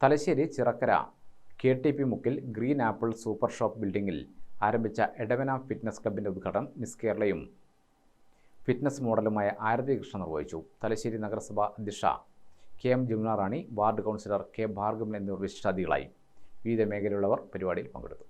Thalassery Chirakkara KTP മുക്കിൽ green apple super shop ബിൽഡിംഗിൽ ആരംഭിച്ച എടവന ഫിറ്റ്നസ് ക്ലബിൻ്റെ ഉദ്ഘാടനം മിസ് കേരളയും ഫിറ്റ്നസ് മോഡലുമായ ആരതി കൃഷ്ണ നിർവഹിച്ചു. തലശ്ശേരി നഗരസഭ അധ്യക്ഷ KM Jamuna Rani, ward councillor K Bhargavan എന്നിവർ വിശിഷ്ടാതിഥികളായി. വിവിധ മേഖലയിലുള്ളവർ പരിപാടിയിൽ പങ്കെടുത്തു.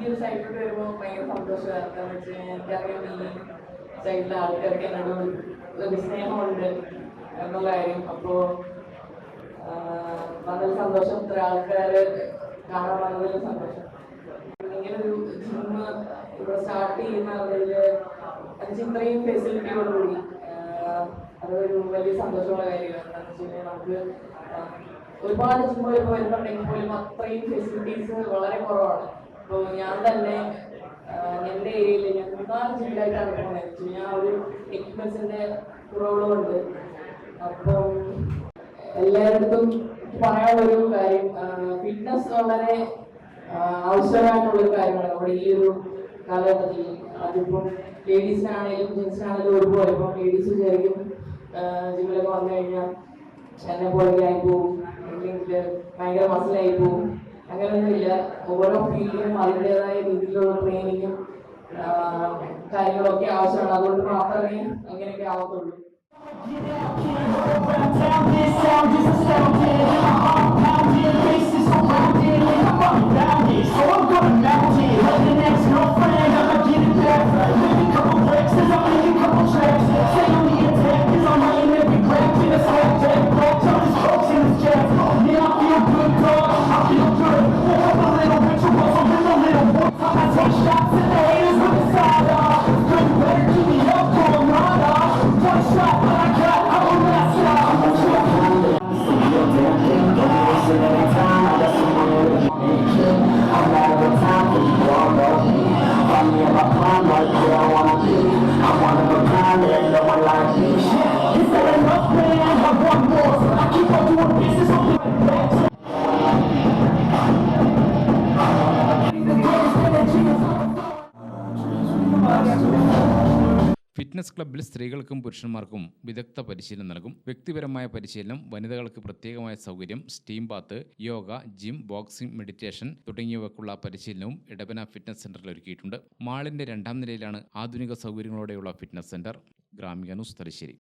ഈ സൈഡിലോട്ട് വരുമ്പോൾ ഭയങ്കര സന്തോഷമാണ്. കാരണം വെച്ച് കഴിഞ്ഞാൽ എനിക്കറിയാം ഈ സൈഡിലെ ആൾക്കാർക്ക് എന്നോട് ഒരു സ്നേഹമുണ്ട് എന്നുള്ള കാര്യം. അപ്പോൾ വളരെ സന്തോഷം, ഇത്ര ആൾക്കാർ കാണാൻ വന്നതിൽ സന്തോഷം. ഇങ്ങനൊരു ജിമ്മ് ഇവിടെ സ്റ്റാർട്ട് ചെയ്യുന്നതിൽ അതിന് ഇത്രയും ഫെസിലിറ്റിയോടുകൂടി അതൊരു വലിയ സന്തോഷമുള്ള കാര്യമാണ്. എന്താണെന്ന് വെച്ച് കഴിഞ്ഞാൽ നമുക്ക് ഒരുപാട് ജിമ്മുകൾ ഇപ്പോൾ വരുന്നുണ്ടെങ്കിൽ പോലും അത്രയും ഫെസിലിറ്റീസ് വളരെ കുറവാണ്. അപ്പോൾ ഞാൻ തന്നെ എൻ്റെ ഏരിയയിൽ ഞാൻ 3-4 ജില്ലയിലായിട്ടാണ് പോകുന്നത്. ഞാൻ ഒരു എക്യുപ്മെന്റ്സിന്റെ കുറവുകളുണ്ട്. അപ്പം എല്ലായിടത്തും പറയാനുള്ളൊരു കാര്യം, ഫിറ്റ്നസ് വളരെ ആവശ്യമായിട്ടുള്ളൊരു കാര്യമാണ് നമ്മുടെ ഈ ഒരു കാലഘട്ടത്തിൽ. അതിപ്പം ലേഡീസിനാണെങ്കിലും ജെൻസിനാണെങ്കിലും ഒരുപോലെ. ഇപ്പം ലേഡീസ് വിചാരിക്കും ജിമ്മിലൊക്കെ വന്നു കഴിഞ്ഞാൽ എന്നെ പോലെ ആയി പോകും, അല്ലെങ്കിൽ ഭയങ്കര മസിലായി പോകും. അങ്ങനെയൊന്നുമില്ല. ഓരോ ഫീൽഡിനും അതിൻ്റെതായ രീതിയിലുള്ള ട്രെയിനിങ്ങും കാര്യങ്ങളൊക്കെ ആവശ്യമാണ്. അതുകൊണ്ട് മാത്രമേ അങ്ങനെയൊക്കെ ആവത്തുള്ളൂ. ഫിറ്റ്നസ് ക്ലബ്ബിൽ സ്ത്രീകൾക്കും പുരുഷന്മാർക്കും വിദഗ്ധ പരിശീലനം നൽകും. വ്യക്തിപരമായ പരിശീലനം, വനിതകൾക്ക് പ്രത്യേകമായ സൗകര്യം, steam bath, yoga, gym, boxing, meditation തുടങ്ങിയവയ്ക്കുള്ള പരിശീലനവും എടവന ഫിറ്റ്നസ് സെന്ററിൽ ഒരുക്കിയിട്ടുണ്ട്. മാളിന്റെ 2ാം നിലയിലാണ് ആധുനിക സൗകര്യങ്ങളോടെയുള്ള fitness centre. Gramika news, Thalassery.